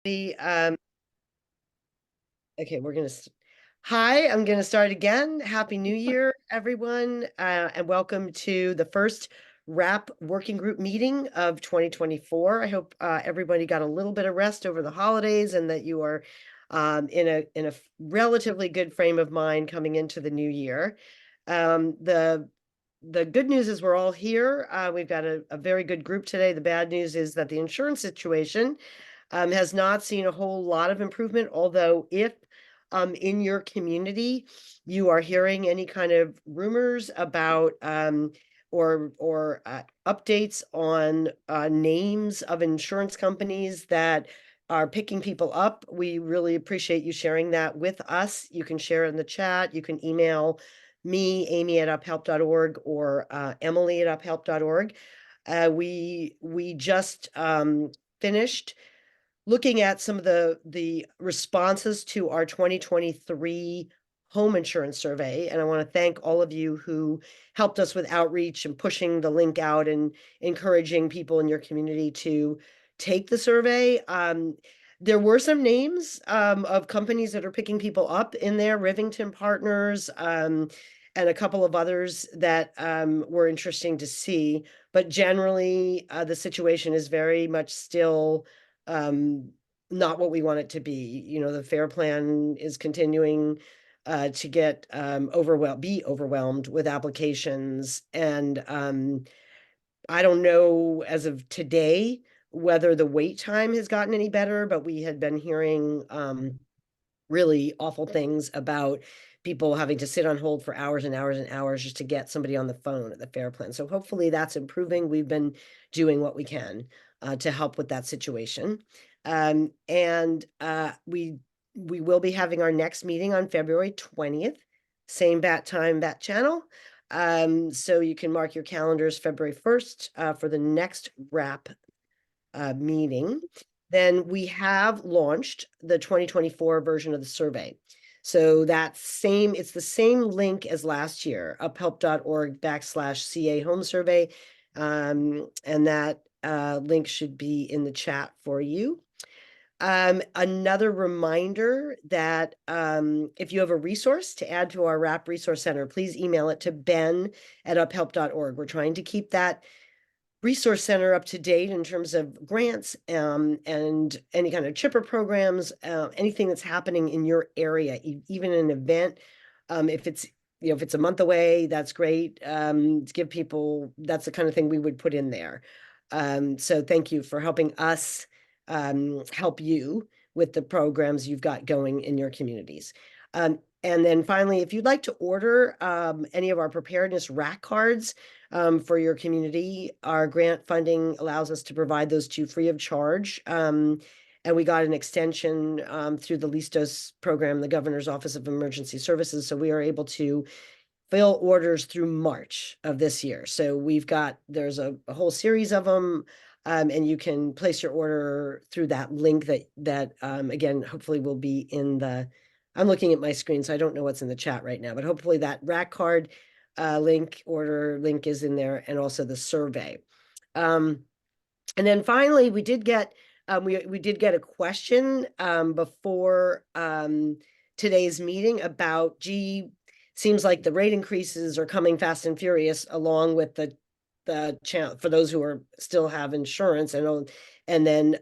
The okay, hi, I'm gonna start again. Happy New Year, everyone, and welcome to the first RAP working group meeting of 2024. I hope everybody got a little bit of rest over the holidays and that you are in a relatively good frame of mind coming into the new year. The good news is we're all here. We've got a very good group today. The bad news is that the insurance situation has not seen a whole lot of improvement, although if in your community you are hearing any kind of rumors about or updates on names of insurance companies that are picking people up, we really appreciate you sharing that with us. You can share in the chat. You can email me, amy@uphelp.org, or emily@uphelp.org. We just finished looking at some of the responses to our 2023 home insurance survey. And I want to thank all of you who helped us with outreach and pushing the link out and encouraging people in your community to take the survey. There were some names of companies that are picking people up in there, Rivington Partners, and a couple of others that were interesting to see. But generally, the situation is very much still not what we want it to be. You know, the FAIR Plan is continuing to get be overwhelmed with applications. And I don't know as of today whether the wait time has gotten any better, but we had been hearing really awful things about people having to sit on hold for hours and hours and hours just to get somebody on the phone at the FAIR Plan. So hopefully that's improving. We've been doing what we can to help with that situation. And we will be having our next meeting on February 20th, same bat time, bat channel. So you can mark your calendars February 1st for the next RAP meeting. Then we have launched the 2024 version of the survey. So it's the same link as last year, uphelp.org/CA home survey. And that link should be in the chat for you. Another reminder that if you have a resource to add to our RAP Resource Center, please email it to ben@uphelp.org. We're trying to keep that resource center up to date in terms of grants and any kind of chipper programs, anything that's happening in your area, even an event. If it's a month away, that's great. To give people, that's the kind of thing we would put in there. So thank you for helping us help you with the programs you've got going in your communities. And then finally, if you'd like to order any of our preparedness rack cards for your community, our grant funding allows us to provide those to you free of charge. And we got an extension through the LISTOS program, the Governor's Office of Emergency Services. So we are able to fill orders through March of this year. So there's a whole series of them. And you can place your order through that link that again, hopefully will be I'm looking at my screen, so I don't know what's in the chat right now, but hopefully that rack card order link is in there, and also the survey. And then finally, we did get a question before today's meeting about, seems like the rate increases are coming fast and furious along with the channel for those who still have insurance and then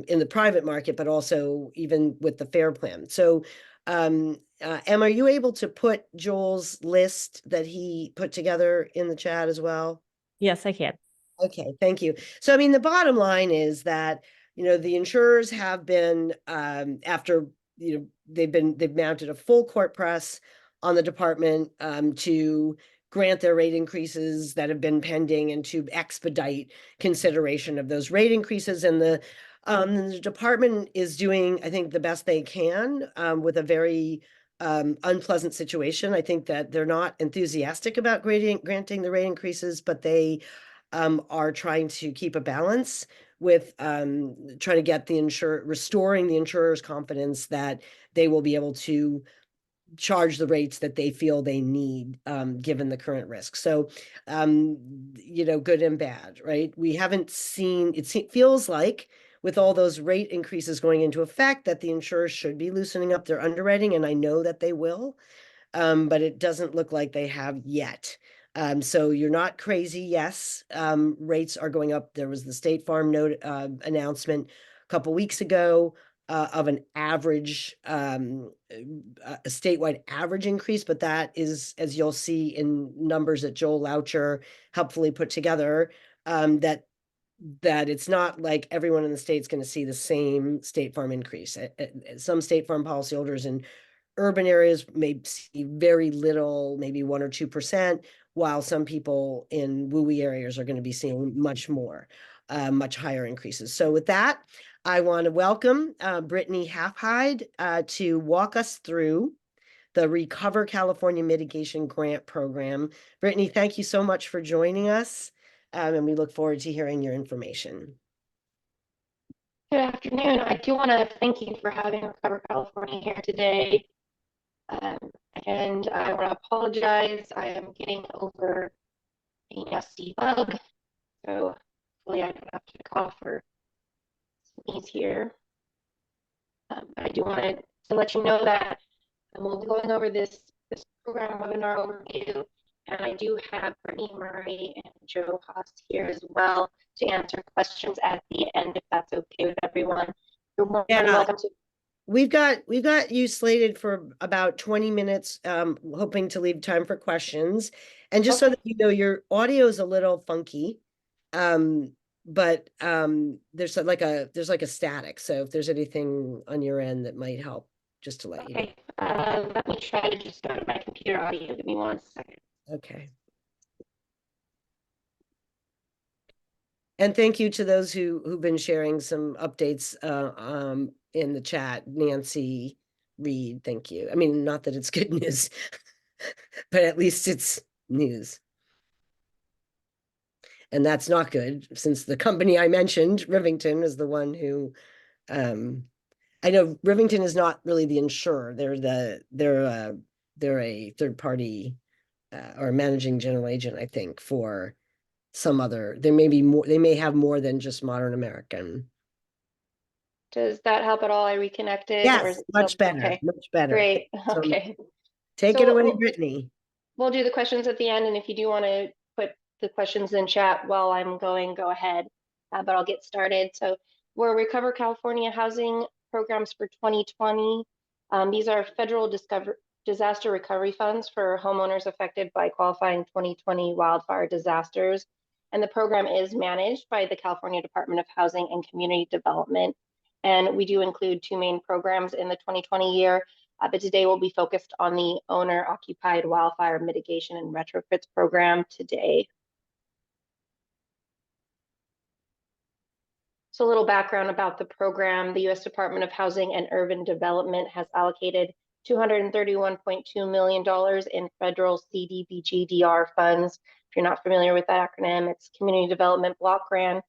in the private market, but also even with the FAIR Plan. So Em, are you able to put Joel's list that he put together in the chat as well? Yes, I can. Okay, thank you. So, I mean, the bottom line is that, the insurers have been, after, they've mounted a full court press on the department to grant their rate increases that have been pending and to expedite consideration of those rate increases. And the department is doing, I think, the best they can with a very unpleasant situation. I think that they're not enthusiastic about granting the rate increases, but they are trying to keep a balance with trying to get restoring the insurer's confidence that they will be able to charge the rates that they feel they need given the current risk. So, good and bad, right? We haven't seen, it feels like with all those rate increases going into effect, that the insurers should be loosening up their underwriting, and I know that they will, but it doesn't look like they have yet. So you're not crazy. Yes, rates are going up. There was the State Farm note announcement a couple weeks ago of an average, a statewide average increase, but that is, as you'll see in numbers that Joel Loucher helpfully put together, that it's not like everyone in the state's going to see the same State Farm increase. Some State Farm policyholders in urban areas may see very little, maybe 1 or 2%, while some people in WUI areas are going to be seeing much more, much higher increases. So with that, I want to welcome Brittany Halfhide to walk us through the Recover California Mitigation Grant Program. Brittany, thank you so much for joining us, and we look forward to hearing your information. Good afternoon. I do want to thank you for having Recover California here today. And I want to apologize. I am getting over a nasty bug, so hopefully I don't have to cough or sneeze here. I do want to let you know that we'll be going over this program webinar overview, and I do have Brittany Murray and Joe Haas here as well to answer questions at the end, if that's okay with everyone. You're more than welcome to. We've got you slated for about 20 minutes, hoping to leave time for questions. And just so that you know, your audio is a little funky, but there's like a static. So if there's anything on your end that might help, just to let you know. Let me try to just go to my computer audio. Give me 1 second. Okay. And thank you to those who've been sharing some updates in the chat. Nancy, Reed, thank you. I mean, not that it's good news, but at least it's news. And that's not good, since the company I mentioned, Rivington, is the one who, I know Rivington is not really the insurer. They're a third party or managing general agent, I think, for some other. There may be more. They may have more than just Modern American. Does that help at all? I reconnected. Yes, much better. Okay. Much better. Great. Okay. Take it away, Brittany. We'll do the questions at the end, and if you do want to put the questions in chat while I'm going, go ahead. But I'll get started. So we're Recover California Housing Programs for 2020. These are federal disaster recovery funds for homeowners affected by qualifying 2020 wildfire disasters. And the program is managed by the California Department of Housing and Community Development. And we do include 2 main programs in the 2020 year, but today we'll be focused on the owner-occupied wildfire mitigation and retrofits program today. So a little background about the program. The U.S. Department of Housing and Urban Development has allocated $231.2 million in federal CDBG-DR funds. If you're not familiar with that acronym, it's Community Development Block Grant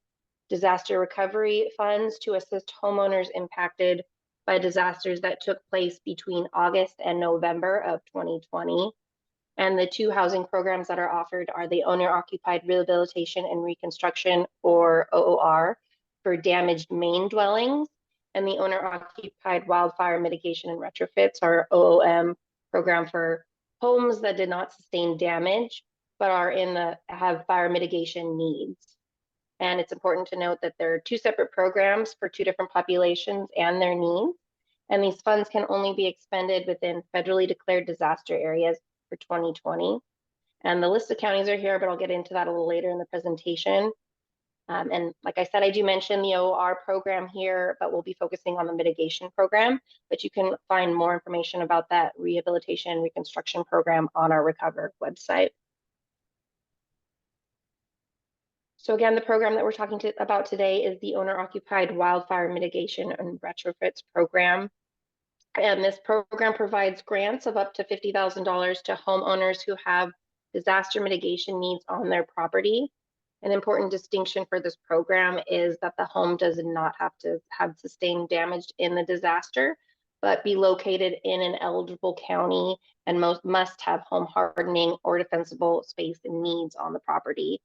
Disaster Recovery Funds to assist homeowners impacted by disasters that took place between August and November of 2020. And the 2 housing programs that are offered are the Owner-Occupied Rehabilitation and Reconstruction, or OOR, for damaged main dwellings, and the Owner-Occupied Wildfire Mitigation and Retrofits, or OOM, program for homes that did not sustain damage but are have fire mitigation needs. And it's important to note that there are 2 separate programs for 2 different populations and their needs. And these funds can only be expended within federally declared disaster areas for 2020. And the list of counties are here, but I'll get into that a little later in the presentation. And like I said, I do mention the OR program here, but we'll be focusing on the mitigation program. But you can find more information about that rehabilitation and reconstruction program on our Recover website. So again, the program that we're talking about today is the Owner-Occupied Wildfire Mitigation and Retrofits program. And this program provides grants of up to $50,000 to homeowners who have disaster mitigation needs on their property. An important distinction for this program is that the home does not have to have sustained damage in the disaster, but be located in an eligible county and must have home hardening or defensible space and needs on the property.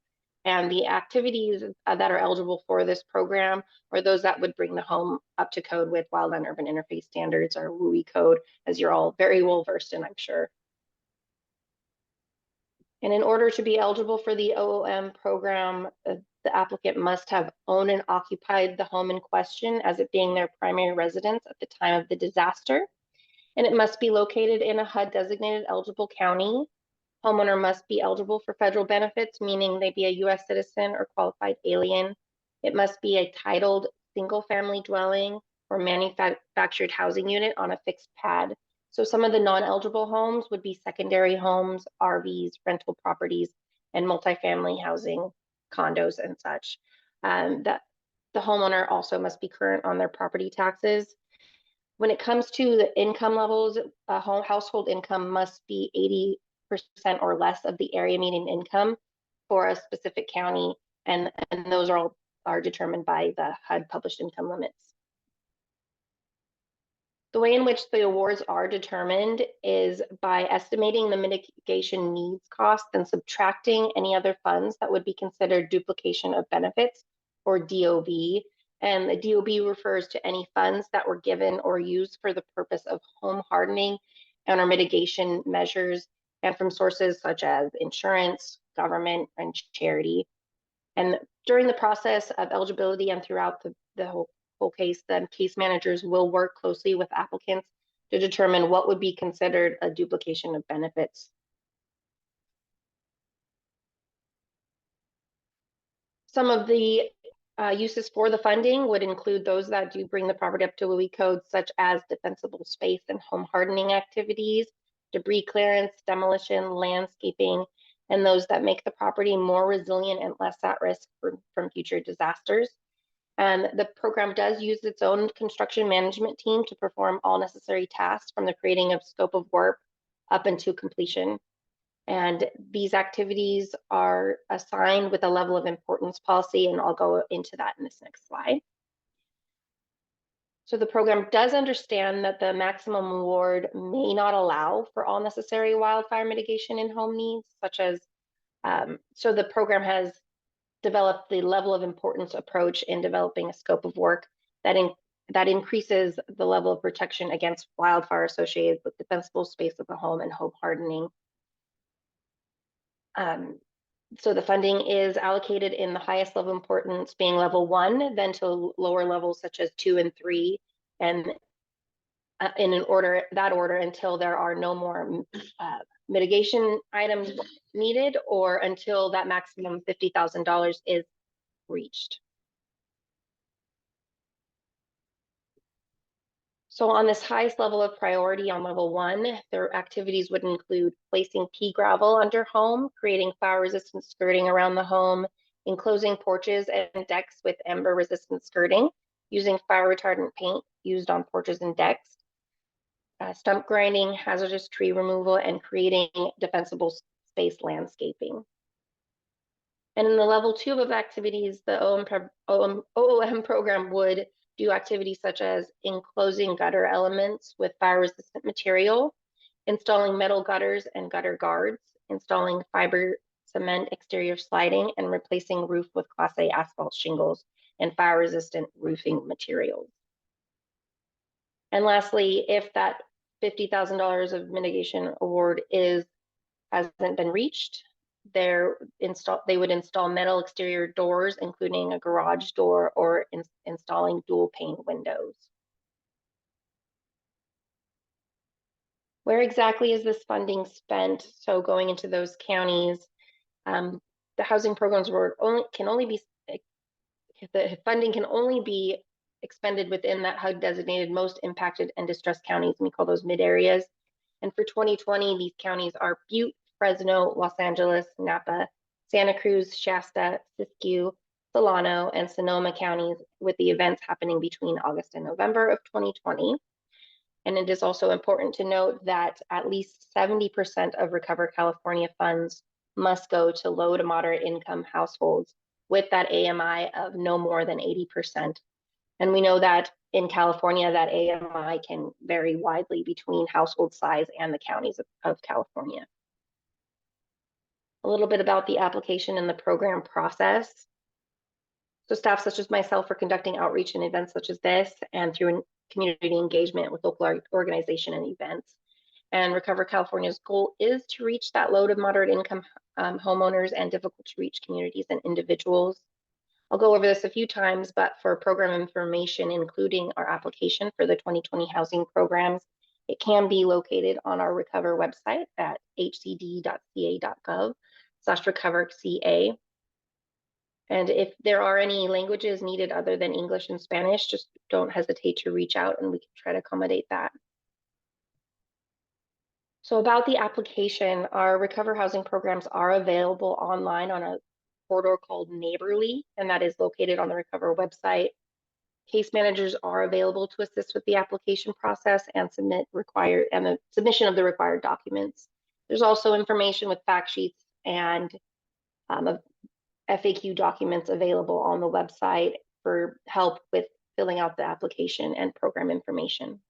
And the activities that are eligible for this program are those that would bring the home up to code with Wildland Urban Interface Standards, or WUI code, as you're all very well versed in, I'm sure. And in order to be eligible for the OOM program, the applicant must have owned and occupied the home in question as it being their primary residence at the time of the disaster. And it must be located in a HUD designated eligible county. Homeowner must be eligible for federal benefits, meaning they be a U.S. citizen or qualified alien. It must be a titled single-family dwelling or manufactured housing unit on a fixed pad. So some of the non-eligible homes would be secondary homes, RVs, rental properties, and multifamily housing, condos, and such. That the homeowner also must be current on their property taxes. When it comes to the income levels, household income must be 80% or less of the area median income for a specific county, and those are determined by the HUD published income limits. The way in which the awards are determined is by estimating the mitigation needs cost and subtracting any other funds that would be considered duplication of benefits, or DOB. And the DOB refers to any funds that were given or used for the purpose of home hardening and or mitigation measures, and from sources such as insurance, government, and charity. And during the process of eligibility and throughout the whole case, then case managers will work closely with applicants to determine what would be considered a duplication of benefits. Some of the uses for the funding would include those that do bring the property up to WUI codes, such as defensible space and home hardening activities, debris clearance, demolition, landscaping, and those that make the property more resilient and less at risk from future disasters. And the program does use its own construction management team to perform all necessary tasks from the creating of scope of work up into completion. And these activities are assigned with a level of importance policy, and I'll go into that in this next slide. So the program does understand that the maximum award may not allow for all necessary wildfire mitigation and home needs, such as, so the program has developed the level of importance approach in developing a scope of work that increases the level of protection against wildfire associated with defensible space of the home and home hardening. So the funding is allocated in the highest level of importance being level 1, then to lower levels such as 2 and 3, and in that order until there are no more mitigation items needed, or until that maximum $50,000 is reached. So on this highest level of priority on level 1, their activities would include placing pea gravel under home, creating fire resistant skirting around the home, enclosing porches and decks with ember resistant skirting, using fire retardant paint used on porches and decks, stump grinding, hazardous tree removal, and creating defensible space landscaping. And in the level 2 of activities, the OOM program would do activities such as enclosing gutter elements with fire-resistant material, installing metal gutters and gutter guards, installing fiber cement exterior sliding, and replacing roof with Class A asphalt shingles and fire-resistant roofing materials. And lastly, if that $50,000 of mitigation award hasn't been reached, they would install metal exterior doors, including a garage door, or installing dual pane windows. Where exactly is this funding spent? So going into those counties, the housing programs the funding can only be expended within that HUD designated most impacted and distressed counties, and we call those mid areas. And for 2020, these counties are Butte, Fresno, Los Angeles, Napa, Santa Cruz, Shasta, Siskiyou, Solano, and Sonoma counties, with the events happening between August and November of 2020. And it is also important to note that at least 70% of Recover California funds must go to low to moderate income households with that AMI of no more than 80%. And we know that in California, that AMI can vary widely between household size and the counties of California. A little bit about the application and the program process. So staff such as myself are conducting outreach and events such as this, and through community engagement with local organization and events. And Recover California's goal is to reach that low to moderate income homeowners and difficult to reach communities and individuals. I'll go over this a few times, but for program information, including our application for the 2020 housing programs, it can be located on our Recover website at hcd.ca.gov/RecoverCA. And if there are any languages needed other than English and Spanish, just don't hesitate to reach out and we can try to accommodate that. So about the application, our Recover housing programs are available online on a portal called Neighborly, and that is located on the Recover website. Case managers are available to assist with the application process and the submission of the required documents. There's also information with fact sheets and FAQ documents available on the website for help with filling out the application and program information.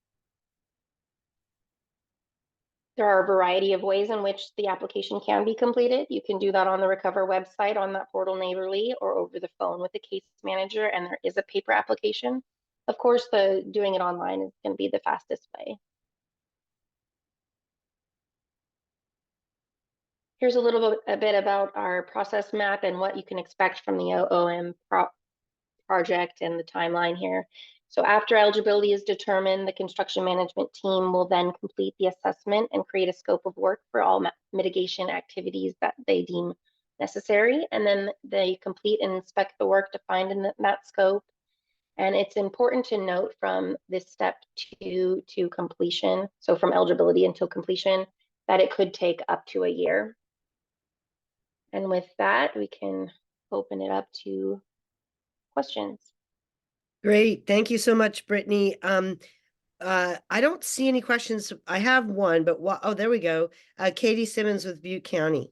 There are a variety of ways in which the application can be completed. You can do that on the Recover website on that portal Neighborly or over the phone with the case manager, and there is a paper application. Of course, doing it online is going to be the fastest way. Here's a bit about our process map and what you can expect from the OOM project and the timeline here. So after eligibility is determined, the construction management team will then complete the assessment and create a scope of work for all mitigation activities that they deem necessary. And then they complete and inspect the work defined in that scope. And it's important to note from this step 2 to completion, so from eligibility until completion, that it could take up to a year. And with that, we can open it up to questions. Great. Thank you so much, Brittany. I don't see any questions. I have one, but oh, there we go. Katie Simmons with Butte County.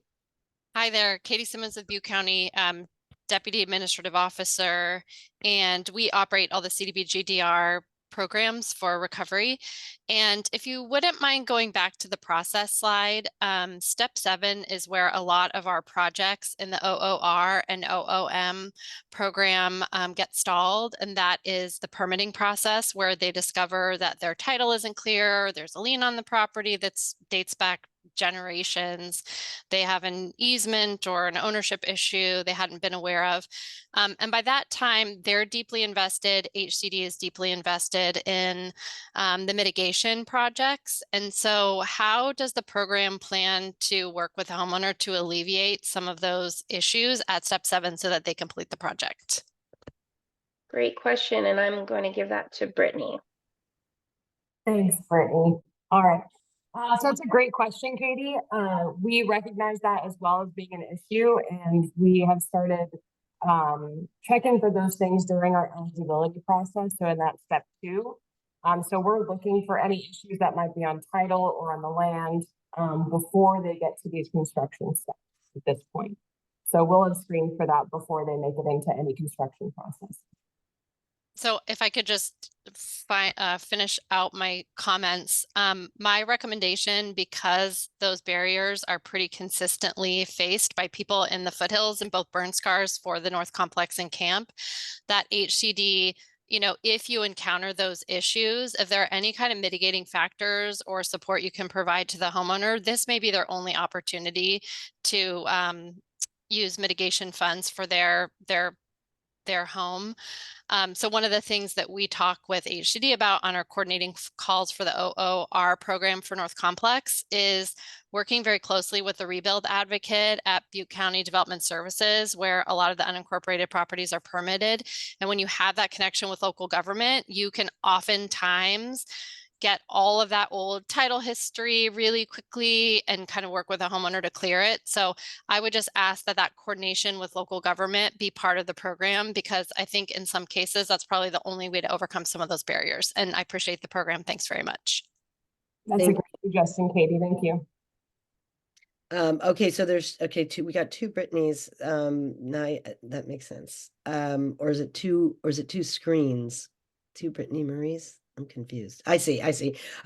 Hi there, Katie Simmons of Butte County, Deputy Administrative Officer, and we operate all the CDBG-DR programs for recovery. And if you wouldn't mind going back to the process slide, step 7 is where a lot of our projects in the OOR and OOM program get stalled. And that is the permitting process where they discover that their title isn't clear, there's a lien on the property that dates back generations, they have an easement or an ownership issue they hadn't been aware of. And by that time, they're deeply invested, HCD is deeply invested in the mitigation projects. And so how does the program plan to work with the homeowner to alleviate some of those issues at step 7 so that they complete the project? Great question, and I'm going to give that to Brittany. Thanks, Brittany. All right. So it's a great question, Katie. We recognize that as well as being an issue, and we have started checking for those things during our eligibility process. So in that step 2, so we're looking for any issues that might be on title or on the land before they get to these construction steps at this point. So we'll have screened for that before they make it into any construction process. So if I could just finish out my comments, my recommendation, because those barriers are pretty consistently faced by people in the foothills and both burn scars for the North Complex and Camp, that HCD, you know, if you encounter those issues, if there are any kind of mitigating factors or support you can provide to the homeowner, this may be their only opportunity to use mitigation funds for their home. So one of the things that we talk with HCD about on our coordinating calls for the OOR program for North Complex is working very closely with the rebuild advocate at Butte County Development Services, where a lot of the unincorporated properties are permitted. And when you have that connection with local government, you can oftentimes get all of that old title history really quickly and kind of work with a homeowner to clear it. So I would just ask that that coordination with local government be part of the program, because I think in some cases that's probably the only way to overcome some of those barriers. And I appreciate the program. Thanks very much. That's a great suggestion, Katie. Thank you. Okay, so there's we got 2 Brittany's. That makes sense. Or is it 2 screens? 2 Brittany Marie's? I'm confused. I see.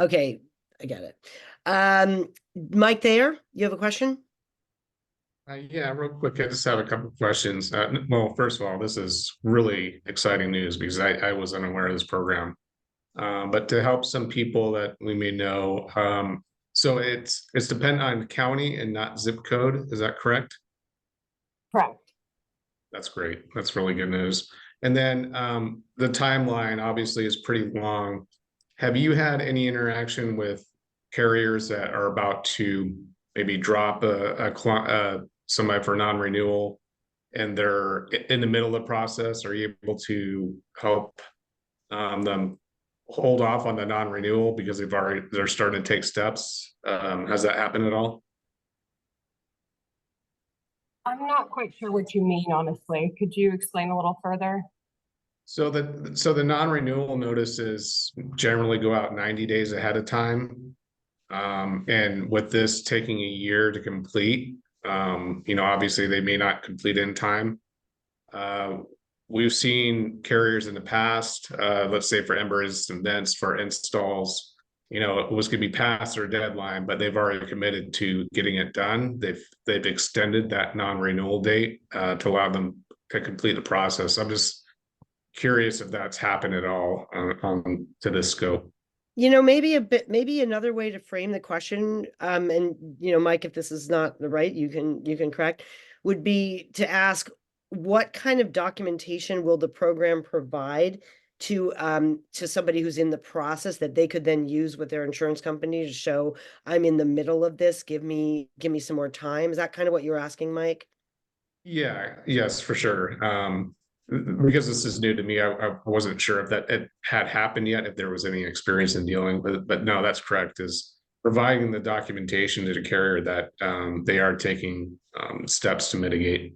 Okay, I got it. Mike Thayer, you have a question? Yeah, real quick, I just have a couple of questions. Well, first of all, this is really exciting news because I was unaware of this program. But to help some people that we may know, so it's dependent on county and not zip code. Is that correct? Correct. That's great. That's really good news. And then the timeline obviously is pretty long. Have you had any interaction with carriers that are about to maybe drop somebody for non-renewal and they're in the middle of the process? Are you able to help them hold off on the non-renewal because they're starting to take steps? Has that happened at all? I'm not quite sure what you mean, honestly. Could you explain a little further? So the non-renewal notices generally go out 90 days ahead of time. And with this taking a year to complete, obviously they may not complete in time. We've seen carriers in the past, let's say for Embers and Vents for installs, it was going to be past their deadline, but they've already committed to getting it done. They've extended that non-renewal date to allow them to complete the process. I'm just curious if that's happened at all to this scope. Maybe another way to frame the question, and Mike, if this is not the right, you can correct, would be to ask what kind of documentation will the program provide to somebody who's in the process that they could then use with their insurance company to show I'm in the middle of this, give me some more time. Is that kind of what you're asking, Mike? Yeah, yes, for sure. Because this is new to me, I wasn't sure if that it had happened yet, if there was any experience in dealing with it, but no, that's correct, is providing the documentation to the carrier that they are taking steps to mitigate.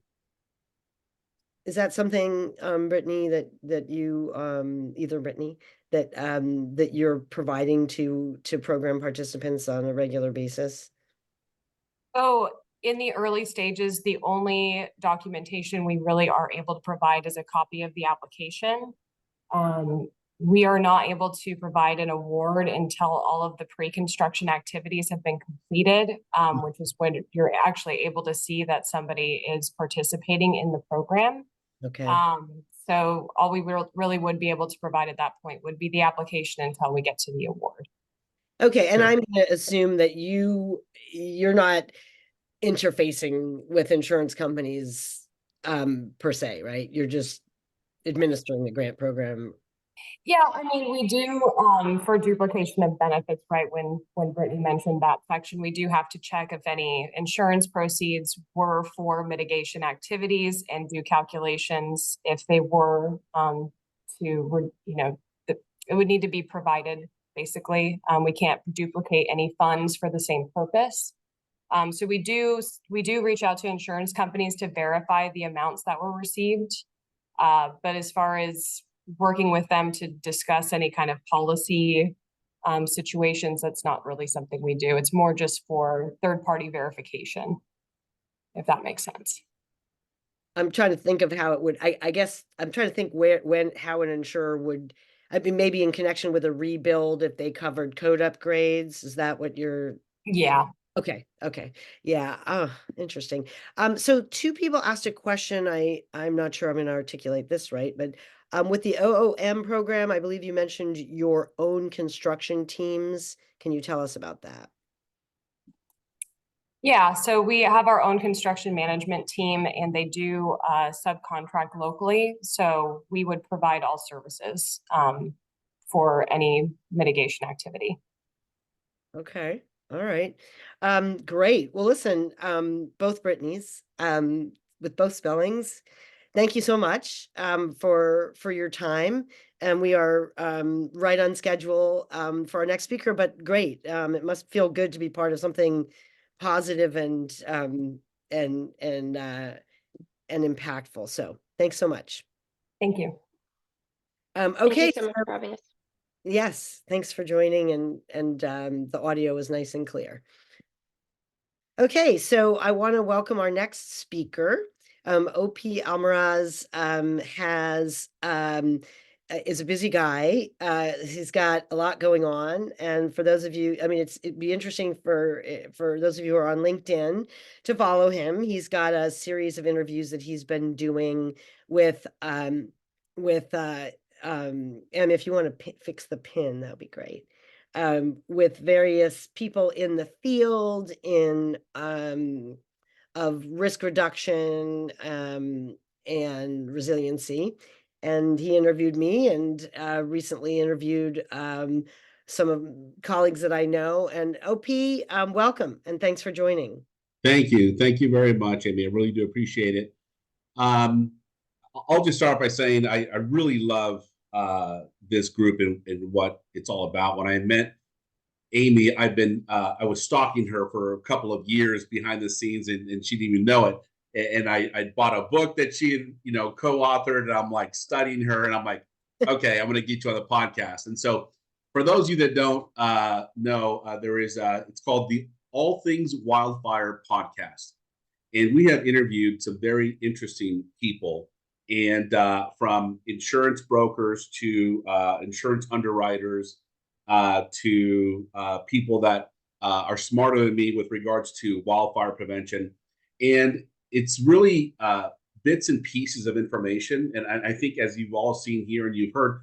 Is that something, Brittany, that you either Brittany that you're providing to program participants on a regular basis? So in the early stages, the only documentation we really are able to provide is a copy of the application. We are not able to provide an award until all of the pre-construction activities have been completed, which is when you're actually able to see that somebody is participating in the program. Okay. So all we really would be able to provide at that point would be the application until we get to the award. Okay, and I'm going to assume that you're not interfacing with insurance companies per se, right? You're just administering the grant program. Yeah, I mean, we do for duplication of benefits, right? When Brittany mentioned that section, we do have to check if any insurance proceeds were for mitigation activities and do calculations if they were it would need to be provided basically. We can't duplicate any funds for the same purpose. So we do reach out to insurance companies to verify the amounts that were received. But as far as working with them to discuss any kind of policy situations, that's not really something we do. It's more just for third-party verification, if that makes sense. I'm trying to think of how it would, I guess I'm trying to think how an insurer would, I mean, maybe in connection with a rebuild, if they covered code upgrades. Is that what you're? Yeah. Okay. Yeah. Oh, interesting. So two people asked a question. I'm not sure I'm going to articulate this right, but with the OOM program, I believe you mentioned your own construction teams. Can you tell us about that? Yeah, so we have our own construction management team and they do subcontract locally. So we would provide all services for any mitigation activity. Okay. All right. Great. Well, listen, both Brittany's, with both spellings, thank you so much for your time. And we are right on schedule for our next speaker, but great. It must feel good to be part of something positive and impactful. So thanks so much. Thank you. Okay. Thank you so much for having us. Yes, thanks for joining, and the audio was nice and clear. Okay, so I want to welcome our next speaker. OP Almaraz has is a busy guy. He's got a lot going on. And for those of you, I mean, it'd be interesting for those of you who are on LinkedIn to follow him. He's got a series of interviews that he's been doing with and if you want to fix the pin, that'd be great. With various people in the field of risk reduction and resiliency. And he interviewed me and recently interviewed some of colleagues that I know. And OP, welcome and thanks for joining. Thank you. Thank you very much, Amy. I really do appreciate it. I'll just start by saying I really love this group and what it's all about. When I met Amy, I was stalking her for a couple of years behind the scenes, and she didn't even know it. And I bought a book that she had, co-authored, and I'm like studying her, and I'm like, okay, I'm going to get you on the podcast. And so, for those of you that don't know, there is it's called the All Things Wildfire podcast, and we have interviewed some very interesting people, and from insurance brokers to insurance underwriters. To people that are smarter than me with regards to wildfire prevention. And it's really bits and pieces of information. And I think as you've all seen here and you've heard,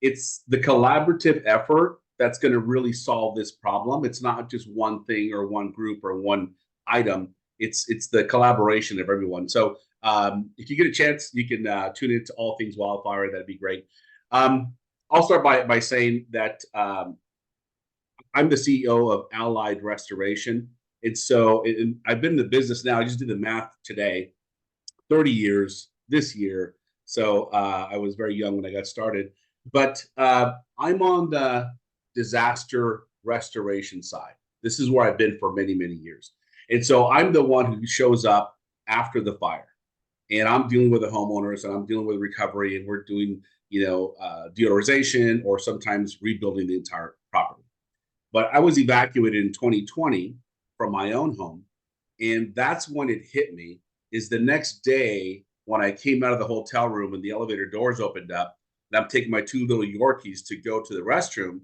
it's the collaborative effort that's going to really solve this problem. It's not just one thing or one group or one item. It's the collaboration of everyone. So if you get a chance, you can tune into All Things Wildfire. That'd be great. I'll start by saying that I'm the CEO of Allied Restoration. And so I've been in the business now. I just did the math today, 30 years this year. So I was very young when I got started. But I'm on the disaster restoration side. This is where I've been for many, many years. And so I'm the one who shows up after the fire. And I'm dealing with the homeowners, and I'm dealing with recovery, and we're doing deodorization or sometimes rebuilding the entire property. But I was evacuated in 2020 from my own home. And that's when it hit me, is the next day when I came out of the hotel room and the elevator doors opened up, and I'm taking my two little Yorkies to go to the restroom,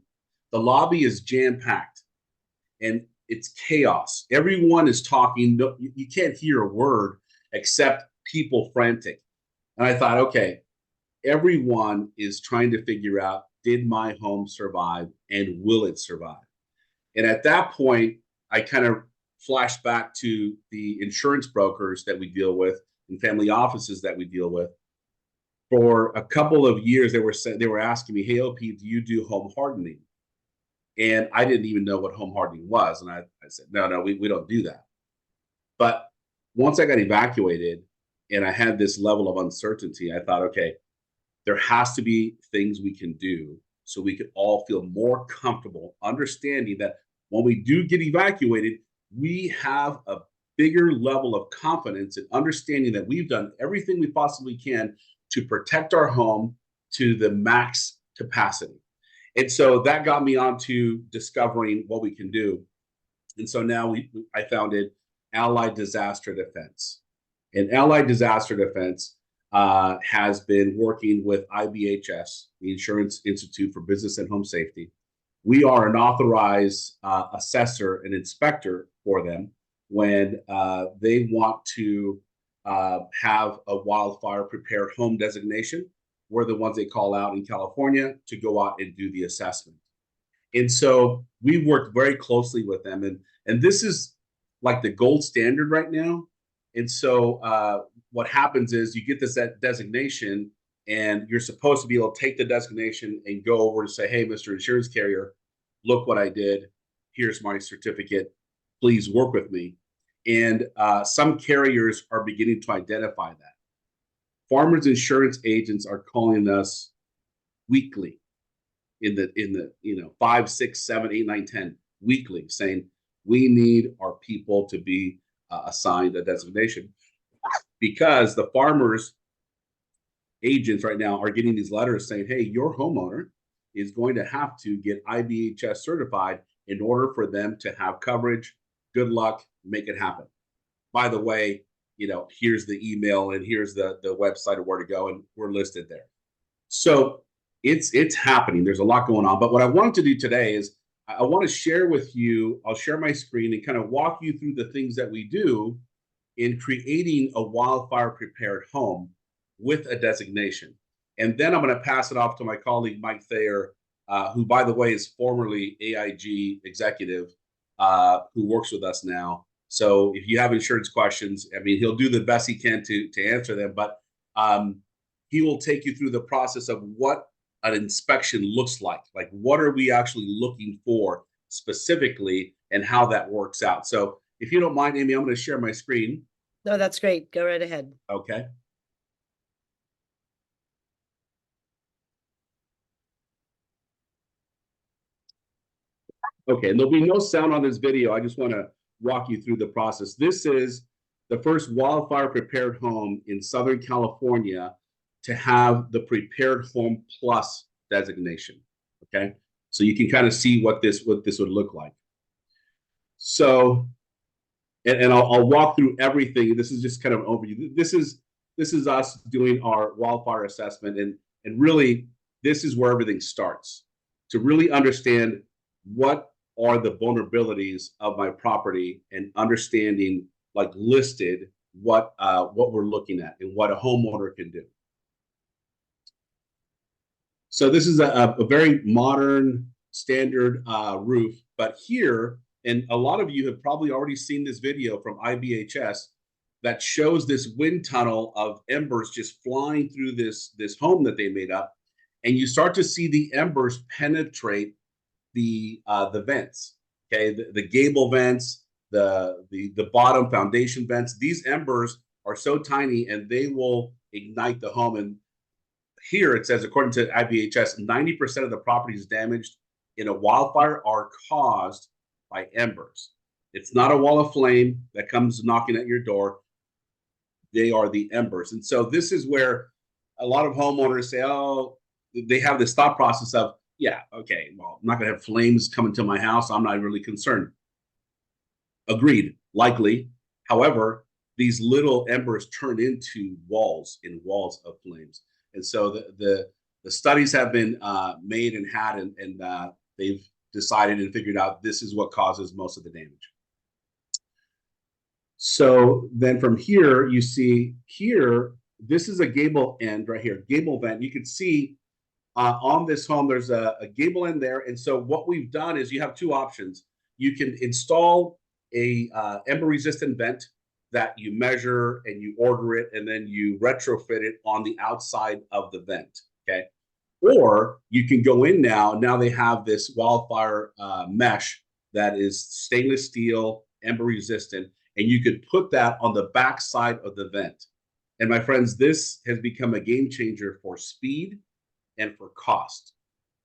the lobby is jam-packed and it's chaos. Everyone is talking. You can't hear a word except people frantic. And I thought, okay, everyone is trying to figure out, did my home survive and will it survive? And at that point, I kind of flashed back to the insurance brokers that we deal with and family offices that we deal with. For a couple of years, they were asking me, hey, OP, do you do home hardening? And I didn't even know what home hardening was. And I said, no, we don't do that. But once I got evacuated and I had this level of uncertainty, I thought, okay, there has to be things we can do so we can all feel more comfortable understanding that when we do get evacuated, we have a bigger level of confidence and understanding that we've done everything we possibly can to protect our home to the max capacity. And so that got me onto discovering what we can do. And so now I founded Allied Disaster Defense. And Allied Disaster Defense has been working with IBHS, the Insurance Institute for Business and Home Safety. We are an authorized assessor and inspector for them when they want to have a wildfire prepared home designation. We're the ones they call out in California to go out and do the assessment. And so we worked very closely with them. And this is like the gold standard right now. And so what happens is you get this designation, and you're supposed to be able to take the designation and go over and say, hey, Mr. Insurance Carrier, look what I did. Here's my certificate. Please work with me. And some carriers are beginning to identify that. Farmers insurance agents are calling us weekly in the 5, 6, 7, 8, 9, 10 weekly, saying we need our people to be assigned a designation, because the farmers agents right now are getting these letters saying, hey, your homeowner is going to have to get IBHS certified in order for them to have coverage. Good luck, make it happen. By the way, here's the email and here's the website of where to go, and we're listed there. So it's happening. There's a lot going on. But what I wanted to do today is I want to share with you, I'll share my screen and kind of walk you through the things that we do in creating a wildfire prepared home with a designation. And then I'm going to pass it off to my colleague, Mike Thayer, who, by the way, is formerly AIG executive, who works with us now. So if you have insurance questions, I mean, he'll do the best he can to answer them, but he will take you through the process of what an inspection looks like what are we actually looking for specifically and how that works out. So if you don't mind, Amy, I'm going to share my screen. No, that's great. Go right ahead. Okay. Okay, and there'll be no sound on this video. I just want to walk you through the process. This is the first wildfire prepared home in Southern California to have the Prepared Home Plus designation. Okay, so you can kind of see what this would look like. So, and I'll walk through everything. This is just kind of an overview. This is us doing our wildfire assessment, and really this is where everything starts, to really understand what are the vulnerabilities of my property and understanding listed what we're looking at and what a homeowner can do. So this is a very modern standard roof, but here, and a lot of you have probably already seen this video from IBHS that shows this wind tunnel of embers just flying through this home that they made up, and you start to see the embers penetrate the vents. Okay, the gable vents, the bottom foundation vents. These embers are so tiny, and they will ignite the home. And here it says, according to IBHS, 90% of the properties damaged in a wildfire are caused by embers. It's not a wall of flame that comes knocking at your door. They are the embers. And so this is where a lot of homeowners say, oh, they have this thought process of, yeah, okay, well, I'm not going to have flames coming to my house. I'm not really concerned. Agreed, likely. However, these little embers turn into walls of flames. And so the studies have been made and had, and they've decided and figured out this is what causes most of the damage. So then from here, you see here, this is a gable end right here, gable vent. You can see on this home, there's a gable end there. And so what we've done is you have two options. You can install a ember resistant vent that you measure and you order it, and then you retrofit it on the outside of the vent, okay? Or you can go in now they have this wildfire mesh that is stainless steel, ember resistant, and you could put that on the back side of the vent. And my friends, this has become a game changer for speed and for cost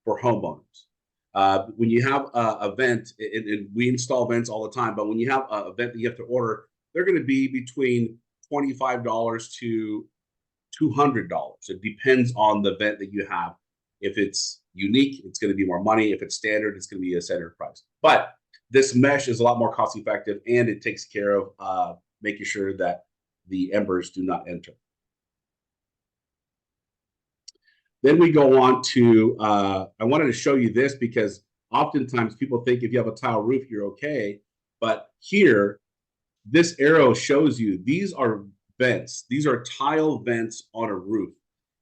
for homeowners. When you have a vent, and we install vents all the time, but when you have a vent that you have to order, they're going to be between $25 to $200. It depends on the vent that you have. If it's unique, it's going to be more money. If it's standard, it's going to be a standard price. But this mesh is a lot more cost effective, and it takes care of making sure that the embers do not enter. Then we go on to, I wanted to show you this because oftentimes people think if you have a tile roof, you're okay. But here, this arrow shows you these are vents. These are tile vents on a roof.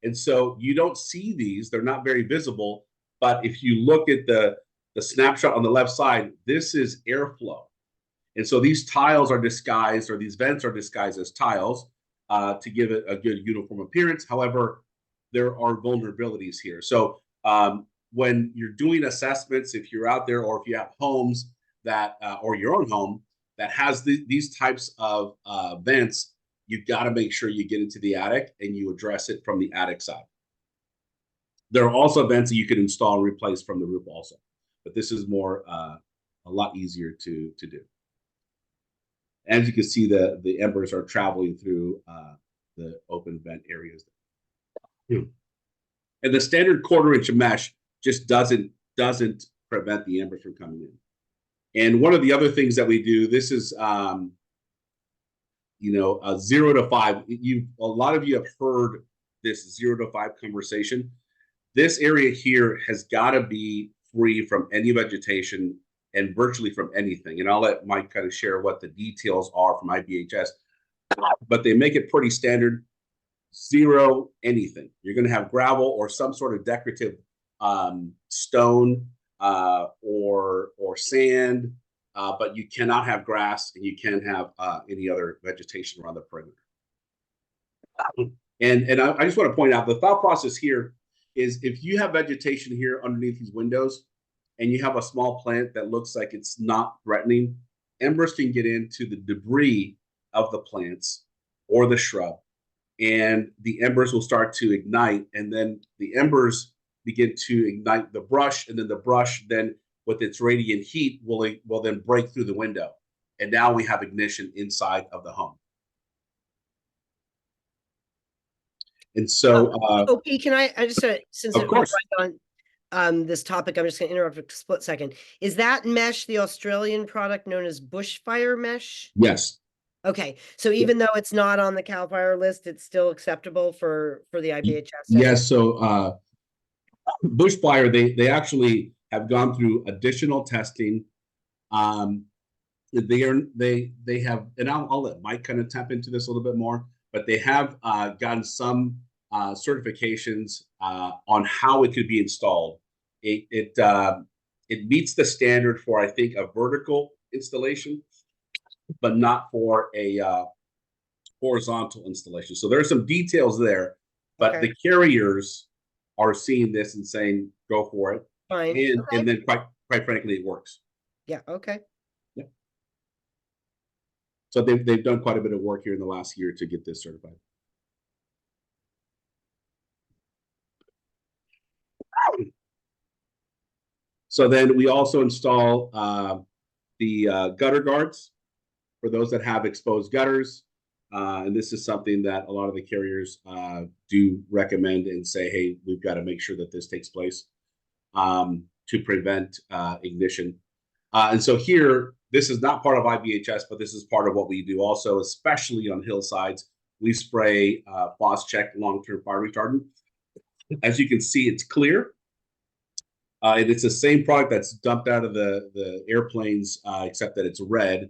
And so you don't see these. They're not very visible. But if you look at the snapshot on the left side, this is airflow. And so these tiles are disguised, or these vents are disguised as tiles to give it a good uniform appearance. However, there are vulnerabilities here. So when you're doing assessments, if you're out there, or if you have homes that, or your own home that has these types of vents, you've got to make sure you get into the attic and you address it from the attic side. There are also vents that you can install and replace from the roof also, but this is more a lot easier to do. As you can see, the embers are traveling through the open vent areas. And the standard 1/4 inch mesh just doesn't prevent the embers from coming in. And one of the other things that we do, this is, a 0 to 5. A lot of you have heard this 0 to 5 conversation. This area here has got to be free from any vegetation and virtually from anything. And I'll let Mike kind of share what the details are from IBHS, but they make it pretty standard. 0 anything. You're going to have gravel or some sort of decorative stone or sand, but you cannot have grass, and you can't have any other vegetation around the perimeter. And I just want to point out the thought process here is if you have vegetation here underneath these windows and you have a small plant that looks like it's not threatening, embers can get into the debris of the plants or the shrub, and the embers will start to ignite, and then the embers begin to ignite the brush, and then the brush then with its radiant heat will then break through the window, and now we have ignition inside of the home. And so OP, can I just since of it course. right on this topic, I'm just going to interrupt for a split second. Is that mesh the Australian product known as bushfire mesh? Yes. Okay, so even though it's not on the CAL FIRE list, it's still acceptable for the IBHS? Yes. So bushfire, they actually have gone through additional testing. They have, and I'll let Mike kind of tap into this a little bit more, but they have gotten some certifications on how it could be installed. It meets the standard for, I think, a vertical installation, but not for a horizontal installation. So there are some details there, but Okay. the carriers are seeing this and saying, go for it. Fine. And, Okay. and then quite frankly, it works. Yeah, okay. So they've done quite a bit of work here in the last year to get this certified. So then we also install the gutter guards for those that have exposed gutters. And this is something that a lot of the carriers do recommend and say, hey, we've got to make sure that this takes place to prevent ignition. And so here, this is not part of IBHS, but this is part of what we do also, especially on hillsides. We spray Phos-Check long-term fire retardant. As you can see, it's clear. And it's the same product that's dumped out of the airplanes, except that it's red.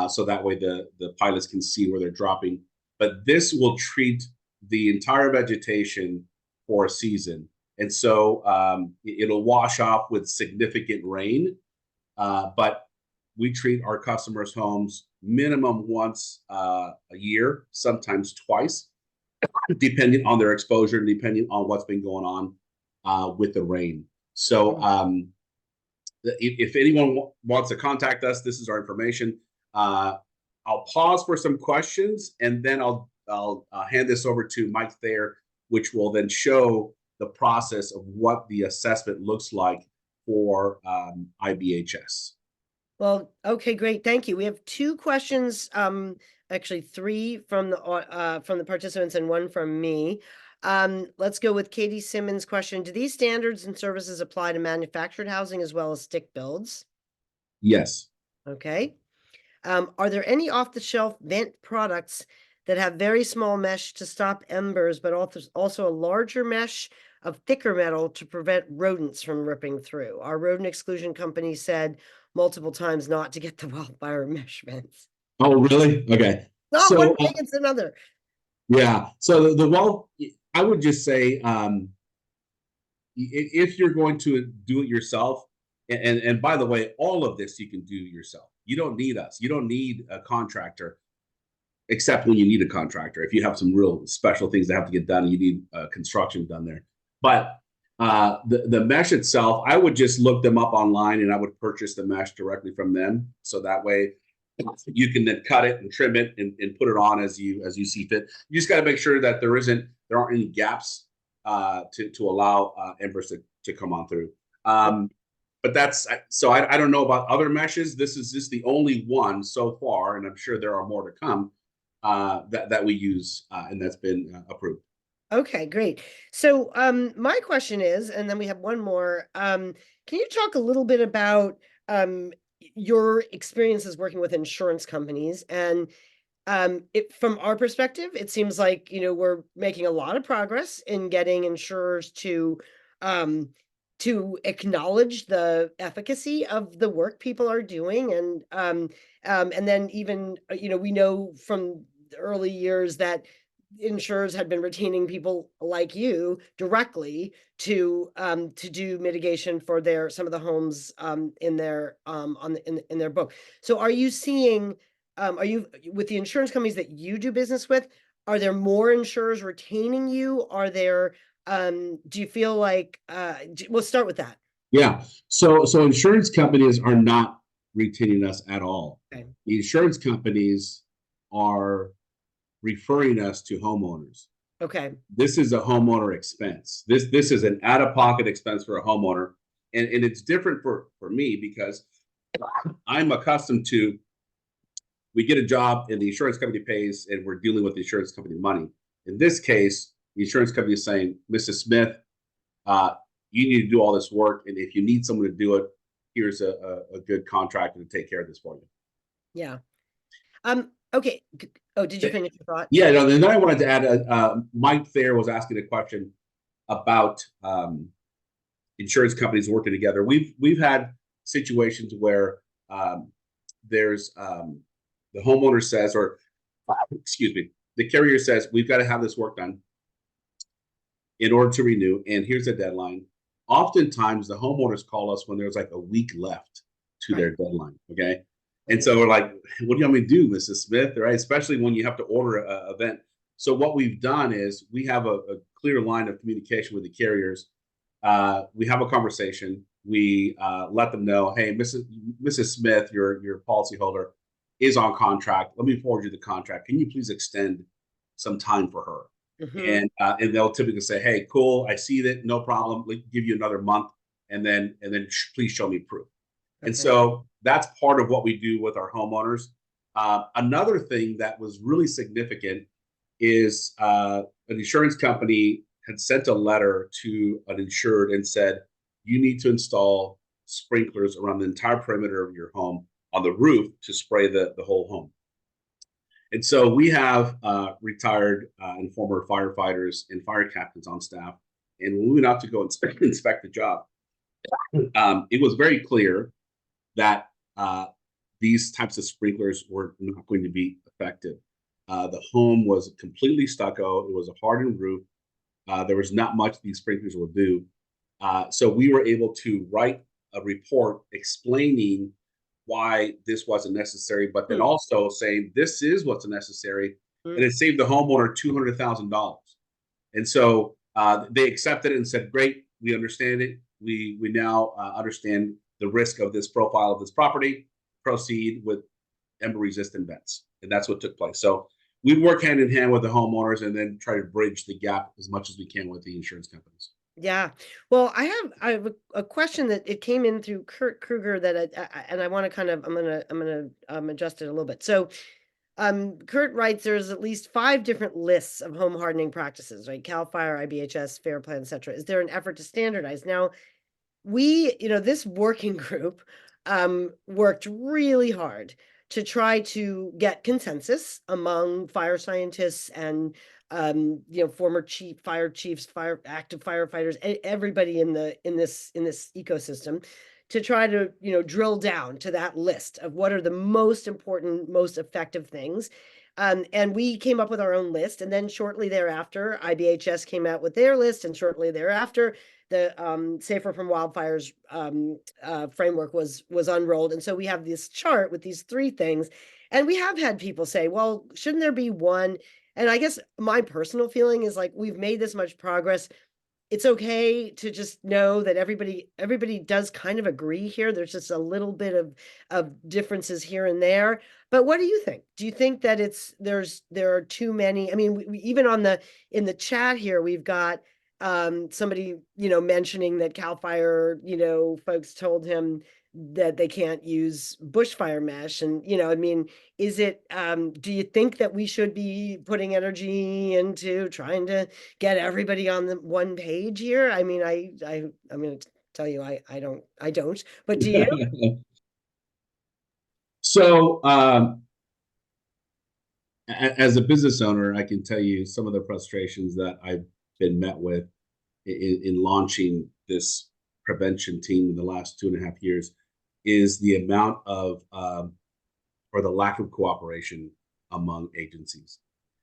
So that way the pilots can see where they're dropping. But this will treat the entire vegetation for a season. And so it'll wash off with significant rain. But we treat our customers' homes minimum once a year, sometimes twice, depending on their exposure and depending on what's been going on with the rain. So if anyone wants to contact us, this is our information. I'll pause for some questions, and then I'll hand this over to Mike Thayer, which will then show the process of what the assessment looks like for IBHS. Well, okay, great. Thank you. We have 2 questions, actually 3 from the participants and 1 from me. Let's go with Katie Simmons' question. Do these standards and services apply to manufactured housing as well as stick builds? Yes. Okay. Are there any off-the-shelf vent products that have very small mesh to stop embers, but also a larger mesh of thicker metal to prevent rodents from ripping through? Our rodent exclusion company said multiple times not to get the wildfire mesh vents. Oh, really? Okay. Not So, one thing, it's another. Yeah. So I would just say, if you're going to do it yourself, and by the way, all of this you can do yourself. You don't need us. You don't need a contractor, except when you need a contractor. If you have some real special things that have to get done, you need construction done there. But the mesh itself, I would just look them up online, and I would purchase the mesh directly from them. So that way you can then cut it and trim it and put it on as you see fit. You just got to make sure that there aren't any gaps to allow embers to come on through. But that's, so I don't know about other meshes. This is just the only one so far, and I'm sure there are more to come that we use and that's been approved. Okay, great. So my question is, and then we have one more, can you talk a little bit about your experiences working with insurance companies? And from our perspective, it seems like, we're making a lot of progress in getting insurers to to acknowledge the efficacy of the work people are doing. And then even, we know from the early years that insurers had been retaining people like you directly to do mitigation for some of the homes in their in their book. So are you seeing, are you, with the insurance companies that you do business with, are there more insurers retaining you? Are there, do you feel like, we'll start with that. Yeah. So insurance companies are not retaining us at all. Okay. The insurance companies are referring us to homeowners. Okay. This is a homeowner expense. This is an out-of-pocket expense for a homeowner. And it's different for me because I'm accustomed to, we get a job and the insurance company pays and we're dealing with the insurance company money. In this case, the insurance company is saying, Mrs. Smith, you need to do all this work. And if you need someone to do it, here's a good contractor to take care of this for you. Yeah. Okay. Oh, did you finish your thought? Yeah, no, then I wanted to add, Mike Thayer was asking a question about insurance companies working together. We've had situations where there's the homeowner says, or excuse me, the carrier says, we've got to have this work done in order to renew, and here's the deadline. Oftentimes, the homeowners call us when there's like a week left to their deadline, okay? And so we're like, what do you want me to do, Mrs. Smith, right? Especially when you have to order an event. So what we've done is we have a clear line of communication with the carriers. We have a conversation. We let them know, hey, Mrs. Smith, your policyholder is on contract. Let me forward you the contract. Can you please extend some time for her? Mhm. And they'll typically say, hey, cool, I see that, no problem. Let me give you another month, and then please show me proof. Okay. And so that's part of what we do with our homeowners. Another thing that was really significant is an insurance company had sent a letter to an insured and said, you need to install sprinklers around the entire perimeter of your home on the roof to spray the whole home. And so we have retired and former firefighters and fire captains on staff. And when we went out to go inspect the job, it was very clear that these types of sprinklers were not going to be effective. The home was completely stucco. It was a hardened roof. There was not much these sprinklers will do. So we were able to write a report explaining why this wasn't necessary, but then also saying this is what's necessary, and it saved the homeowner $200,000. And so they accepted it and said, great, we understand it. We now understand the risk of this profile of this property, proceed with ember-resistant vents. And that's what took place. So we work hand in hand with the homeowners and then try to bridge the gap as much as we can with the insurance companies. Yeah. Well, I have a question that it came in through Kurt Kruger that and I want to kind of, I'm going to adjust it a little bit. So Kurt writes, there's at least 5 different lists of home hardening practices, right? CAL FIRE, IBHS, FAIR Plan, et cetera. Is there an effort to standardize? Now, this working group worked really hard to try to get consensus among fire scientists and former fire chiefs, active firefighters, everybody in this ecosystem, to try to drill down to that list of what are the most important, most effective things. And we came up with our own list, and then shortly thereafter, IBHS came out with their list, and shortly thereafter, the Safer from Wildfires framework was unrolled. And so we have this chart with these 3 things, and we have had people say, well, shouldn't there be one? And I guess my personal feeling is like, we've made this much progress. It's okay to just know that everybody does kind of agree here. There's just a little bit of differences here and there. But what do you think? Do you think that there are too many? I mean, we even in the chat here, we've got somebody, mentioning that CAL FIRE, folks told him that they can't use bushfire mesh. And, I mean, is it, do you think that we should be putting energy into trying to get everybody on the one page here? I mean, I'm going to tell you, I don't, but do you? So, as a business owner, I can tell you some of the frustrations that I've been met with in launching this prevention team in the last 2.5 years is the amount of or the lack of cooperation among agencies.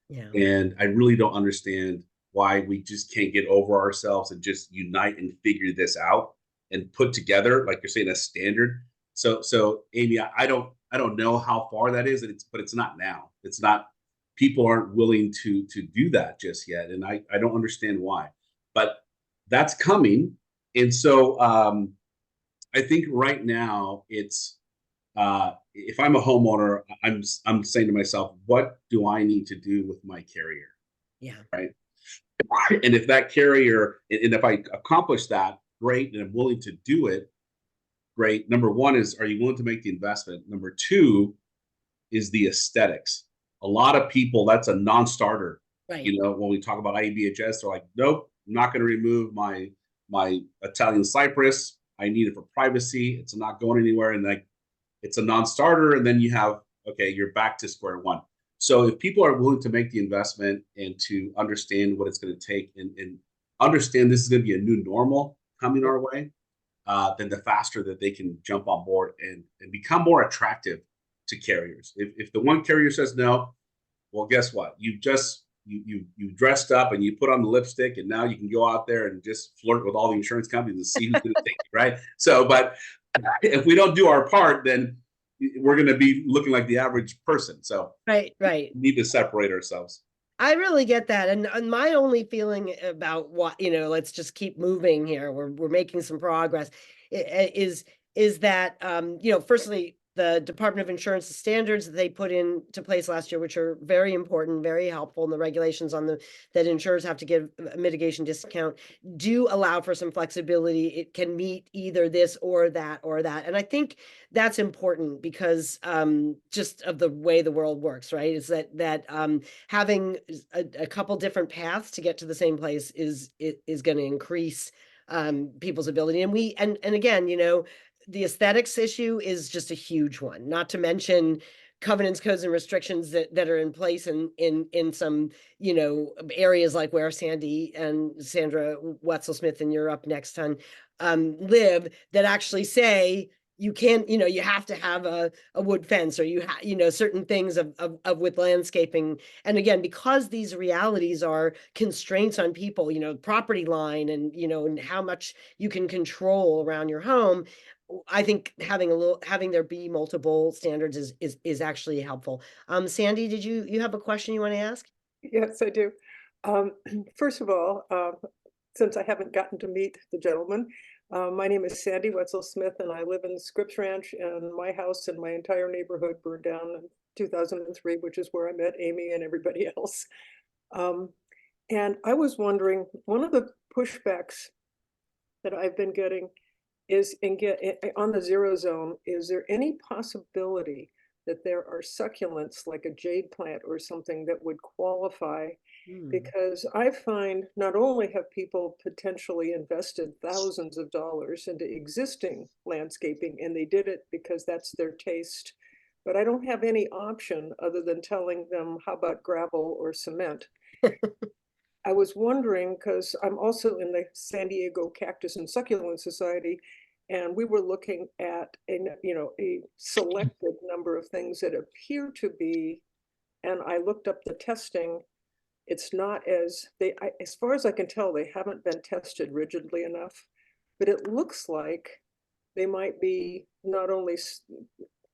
Yeah. And I really don't understand why we just can't get over ourselves and just unite and figure this out and put together, like you're saying, a standard. So Amy, I don't know how far that is, but it's not now. It's not. People aren't willing to do that just yet, and I don't understand why. But that's coming, and so I think right now it's if I'm a homeowner, I'm saying to myself, what do I need to do with my carrier? Yeah. Right. And if that carrier, and if I accomplish that, great, and I'm willing to do it, great. Number one is, are you willing to make the investment? Number two is the aesthetics. A lot of people, that's a non-starter. Right. You know, when we talk about IBHS, they're like, nope, I'm not going to remove my Italian cypress. I need it for privacy. It's not going anywhere. And like, it's a non-starter. And then you have, okay, you're back to square one. So if people are willing to make the investment and to understand what it's going to take and understand this is going to be a new normal coming our way, then the faster that they can jump on board and become more attractive to carriers. If the one carrier says no, well, guess what? You dressed up and you put on the lipstick, and now you can go out there and just flirt with all the insurance companies and see who's going to take you, right? So, but if we don't do our part, then we're going to be looking like the average person. So Right. we need to separate ourselves. I really get that. And my only feeling about what, let's just keep moving here. We're making some progress is that, firstly, the Department of Insurance standards that they put into place last year, which are very important, very helpful, and the regulations on that insurers have to give a mitigation discount do allow for some flexibility. It can meet either this or that or that. And I think that's important because just of the way the world works, right? Is that having a couple different paths to get to the same place is going to increase people's ability. And again, the aesthetics issue is just a huge one, not to mention covenants, codes, and restrictions that are in place in some, areas like where Sandy and Sandra Wetzel-Smith and you're up next on live, that actually say you can't, you have to have a wood fence, or certain things of with landscaping. And again, because these realities are constraints on people, property line and how much you can control around your home, I think having there be multiple standards is actually helpful. Sandy, did you have a question you want to ask? Yes, I do. First of all, since I haven't gotten to meet the gentleman, my name is Sandy Wetzel-Smith, and I live in Scripps Ranch, and my house and my entire neighborhood burned down in 2003, which is where I met Amy and everybody else. And I was wondering, one of the pushbacks that I've been getting is on the zero zone, is there any possibility that there are succulents like a jade plant or something that would qualify? Because I find not only have people potentially invested thousands of dollars into existing landscaping, and they did it because that's their taste, but I don't have any option other than telling them, how about gravel or cement? I was wondering, because I'm also in the San Diego Cactus and Succulent Society, and we were looking at a selected number of things that appear to be, and I looked up the testing. It's not as far as I can tell, they haven't been tested rigidly enough, but it looks like they might be not only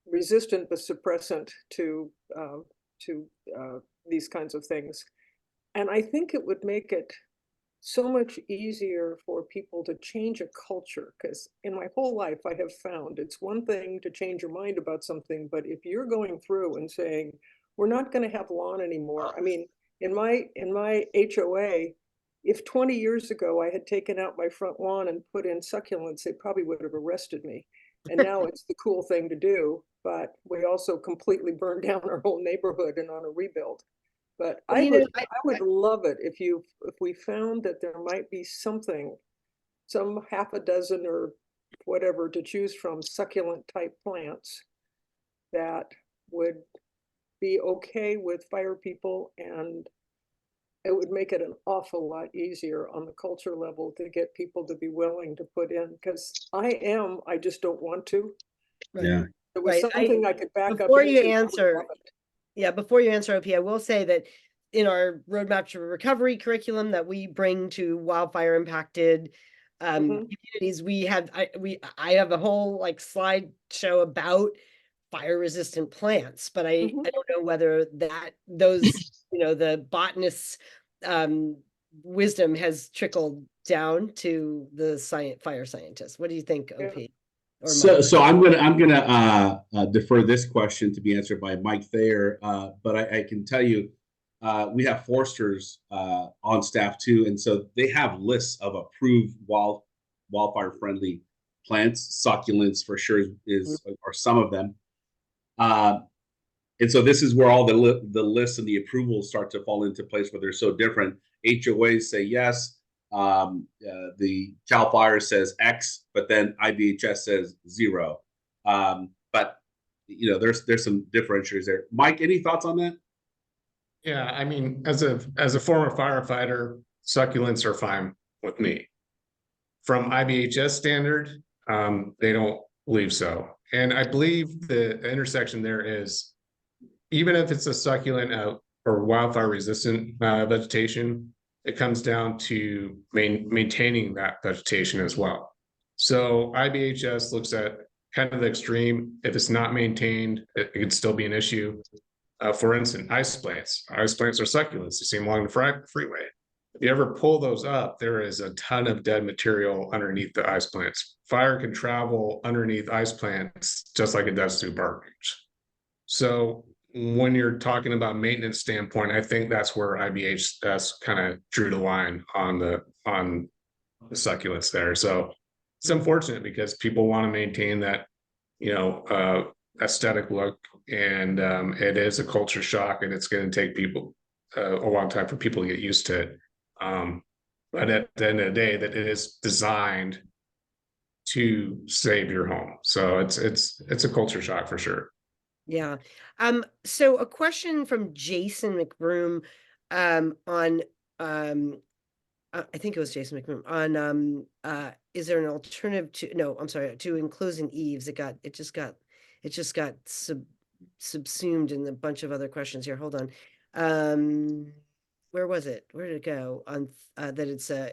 resistant but suppressant to these kinds of things. And I think it would make it so much easier for people to change a culture, because in my whole life I have found it's one thing to change your mind about something, but if you're going through and saying, we're not going to have lawn anymore. I mean, in my HOA, if 20 years ago I had taken out my front lawn and put in succulents, they probably would have arrested me. And now it's the cool thing to do, but we also completely burned down our whole neighborhood and on a rebuild. But I would love it if we found that there might be something, some half a dozen or whatever to choose from, succulent type plants that would be okay with fire people and it would make it an awful lot easier on the culture level to get people to be willing to put in, because I just don't want to. Right. Yeah. It was Right. something I could back up. Before you into, I would answer, love it. yeah, before you answer, OP, I will say that in our roadmap to recovery curriculum that we bring to wildfire impacted communities, we have I have a whole like slideshow about fire resistant plants, but I don't know whether those the botanist's wisdom has trickled down to the fire scientists. What do you think, OP? Yeah. Or So, Mike? so I'm gonna defer this question to be answered by Mike Thayer, but I can tell you, we have foresters on staff too, and so they have lists of approved wildfire friendly plants. Succulents for sure are some of them, and so this is where all the lists and the approvals start to fall into place, where they're so different. HOAs say yes. The CAL FIRE says X, but then IBHS says 0. But there's some differentiators there. Mike, any thoughts on that? Yeah, I mean, as a former firefighter, succulents are fine with me. From IBHS standard, they don't believe so. And I believe the intersection there is, even if it's a succulent or wildfire resistant vegetation, it comes down to maintaining that vegetation as well. So IBHS looks at kind of the extreme. If it's not maintained, it could still be an issue. For instance, ice plants. Ice plants are succulents. You see them along the freeway. If you ever pull those up, there is a ton of dead material underneath the ice plants. Fire can travel underneath ice plants just like it does through bark roots. So when you're talking about maintenance standpoint, I think that's where IBHS kind of drew the line on the succulents there. So it's unfortunate because people want to maintain that, aesthetic look, and it is a culture shock, and it's going to take people a long time for people to get used to it. But at the end of the day, that it is designed to save your home. So it's a culture shock for sure. Yeah. So a question from Jason McBroom on I think it was Jason McBroom on is there an alternative to enclosing eaves? It just got subsumed in a bunch of other questions here. Hold on. Where was it? Where did it go? On that it's a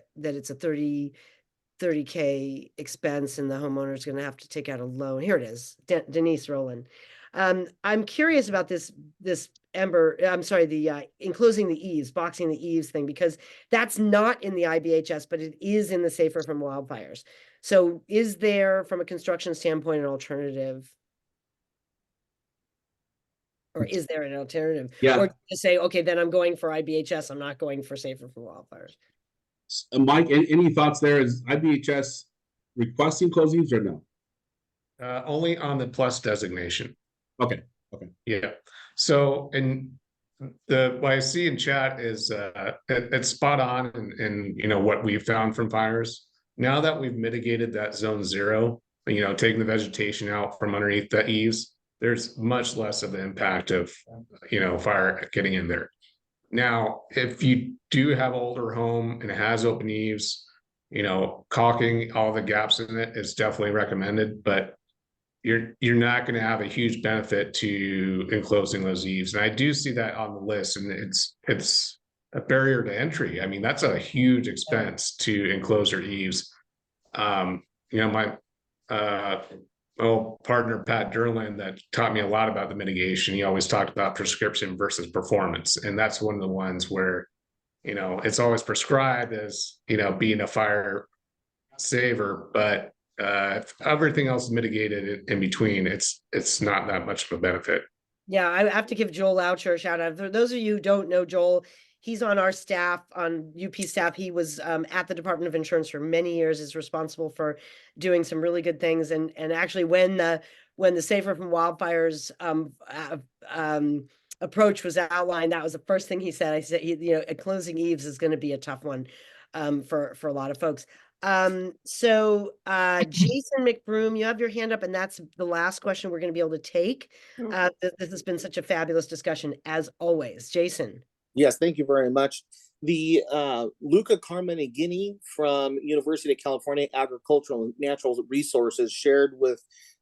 30K expense and the homeowner is going to have to take out a loan. Here it is. Denise Rowland. I'm curious about this the enclosing the eaves, boxing the eaves thing, because that's not in the IBHS, but it is in the Safer from Wildfires. So is there, from a construction standpoint, an alternative? Or is there an alternative? Yeah. Or to say, okay, then I'm going for IBHS, I'm not going for Safer from Wildfires. Mike, any thoughts there? Is IBHS requesting closed eaves or no? Only on the plus designation. Okay. Yeah. So, and what I see in chat is it's spot on in what we've found from fires. Now that we've mitigated that zone 0, taking the vegetation out from underneath the eaves, there's much less of the impact of fire getting in there. Now, if you do have an older home and it has open eaves, caulking all the gaps in it is definitely recommended, but you're not going to have a huge benefit to enclosing those eaves. And I do see that on the list, and it's a barrier to entry. I mean, that's a huge expense to enclose your eaves. My old partner, Pat Derlin, that taught me a lot about the mitigation. He always talked about prescription versus performance. And that's one of the ones where, it's always prescribed as, being a fire saver, but if everything else is mitigated in between, it's not that much of a benefit. Yeah, I have to give Joel Oucher a shout out. For those of you who don't know Joel, he's on our staff, on UP staff. He was at the Department of Insurance for many years, is responsible for doing some really good things. And actually when the Safer from Wildfires approach was outlined, that was the first thing he said. I said, closing eaves is going to be a tough one for a lot of folks. So Jason McBroom, you have your hand up, and that's the last question we're going to be able to take. This has been such a fabulous discussion as always. Jason. Yes, thank you very much. the Luca Carmenegini from University of California Agricultural and Natural Resources shared with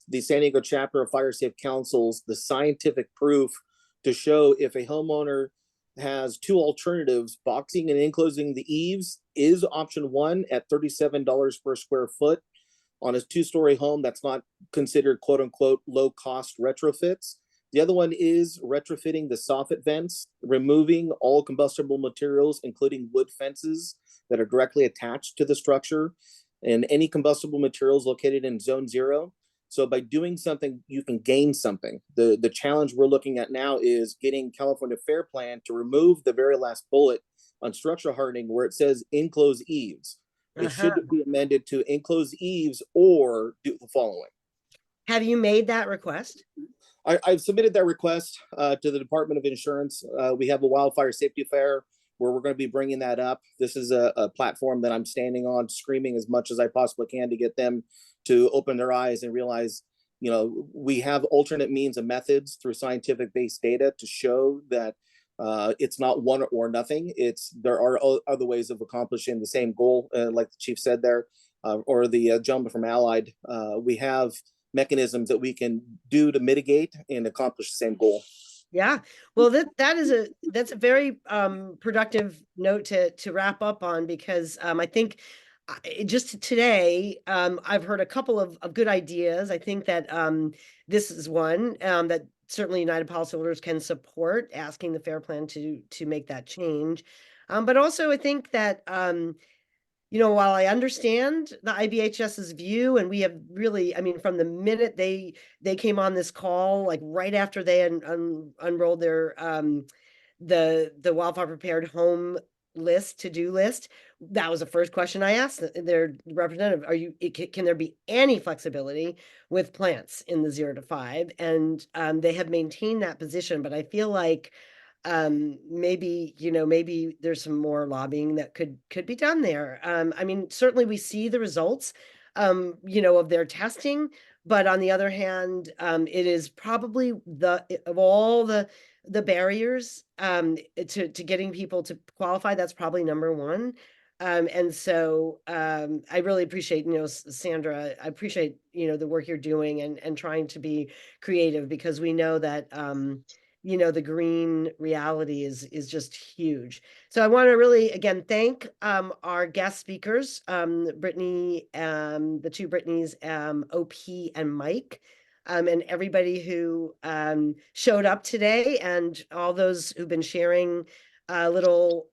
the San Diego chapter of Fire Safe Councils the scientific proof to show if a homeowner has two alternatives, boxing and enclosing the eaves is option one at $37 per square foot on a two-story home that's not considered quote unquote low cost retrofits. The other one is retrofitting the soffit vents, removing all combustible materials, including wood fences that are directly attached to the structure, and any combustible materials located in zone 0. So by doing something, you can gain something. The challenge we're looking at now is getting California Fair Plan to remove the very last bullet on structural hardening where it says enclose eaves. It should be amended to enclose eaves or do the following. Have you made that request? I've submitted that request to the Department of Insurance. We have a wildfire safety fair where we're going to be bringing that up. This is a platform that I'm standing on, screaming as much as I possibly can to get them to open their eyes and realize, you know, we have alternate means and methods through scientific based data to show that it's not one or nothing. There are other ways of accomplishing the same goal, like the chief said there, or the gentleman from Allied. We have mechanisms that we can do to mitigate and accomplish the same goal. Yeah, well, that's a very productive note to wrap up on, because I think just today I've heard a couple of good ideas. I think that this is one that certainly United Policyholders can support, asking the Fair Plan to make that change. But also I think that you know, while I understand the IBHS's view, and we have really, I mean, from the minute they came on this call, like right after they unrolled their the Wildfire Prepared Home to-do list, that was the first question I asked their representative. Can there be any flexibility with plants in the 0 to 5? And they have maintained that position, but I feel like maybe, you know, maybe there's some more lobbying that could be done there. I mean, certainly we see the results, you know, of their testing, but on the other hand, it is probably of all the barriers to getting people to qualify, that's probably number one. And so I really appreciate, you know, Sandra, I appreciate, you know, the work you're doing and trying to be creative, because we know that you know, the green reality is just huge. So I want to really, again, thank our guest speakers, Brittany, the two Brittany's, OP and Mike, and everybody who showed up today, and all those who've been sharing little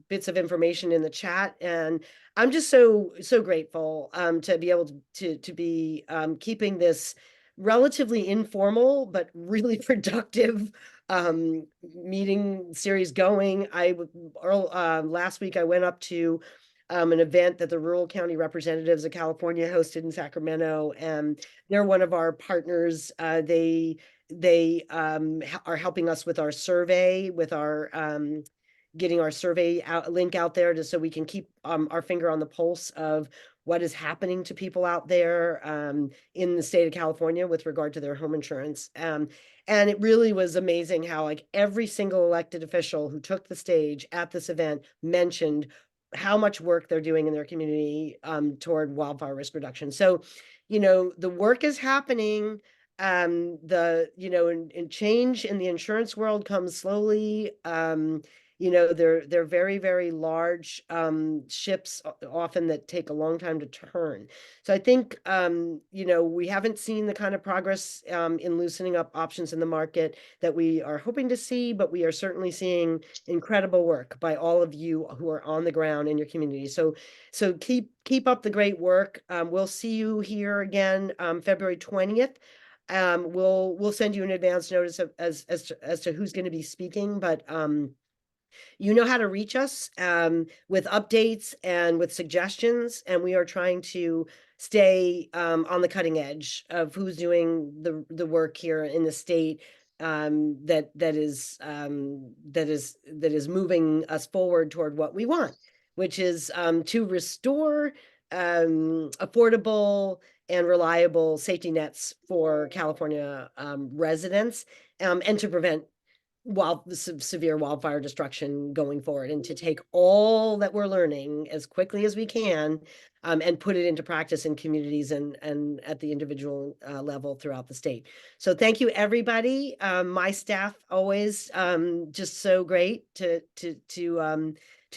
bits of information in the chat. And I'm just so grateful to be able to be keeping this relatively informal but really productive meeting series going. Last week I went up to an event that the Rural County Representatives of California hosted in Sacramento, and they're one of our partners. They are helping us with our survey, with our getting our survey link out there, so we can keep our finger on the pulse of what is happening to people out there in the state of California with regard to their home insurance. And it really was amazing how, like, every single elected official who took the stage at this event mentioned how much work they're doing in their community toward wildfire risk reduction. So, you know, the work is happening. You know, and change in the insurance world comes slowly. You know, they're very, very large ships, often, that take a long time to turn. So I think, you know, we haven't seen the kind of progress in loosening up options in the market that we are hoping to see, but we are certainly seeing incredible work by all of you who are on the ground in your community. So keep up the great work. We'll see you here again February 20th. We'll send you an advance notice as to who's going to be speaking, but you know how to reach us with updates and with suggestions, and we are trying to stay on the cutting edge of who's doing the work here in the state that is moving us forward toward what we want, which is to restore affordable and reliable safety nets for California residents, and to prevent severe wildfire destruction going forward, and to take all that we're learning as quickly as we can and put it into practice in communities and at the individual level throughout the state. So thank you, everybody. My staff always just so great to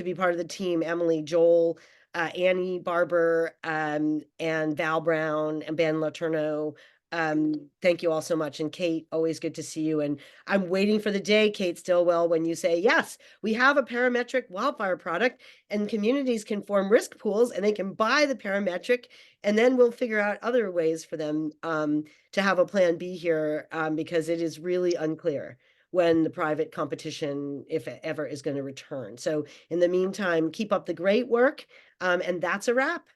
be part of the team. Emily, Joel, Annie Barber, and Val Brown and Ben Laterno. Thank you all so much. And Kate, always good to see you. And I'm waiting for the day, Kate Stillwell, when you say, yes, we have a parametric wildfire product and communities can form risk pools and they can buy the parametric, and then we'll figure out other ways for them to have a plan B here, because it is really unclear when the private competition, if it ever, is going to return. So in the meantime, keep up the great work. And that's a wrap.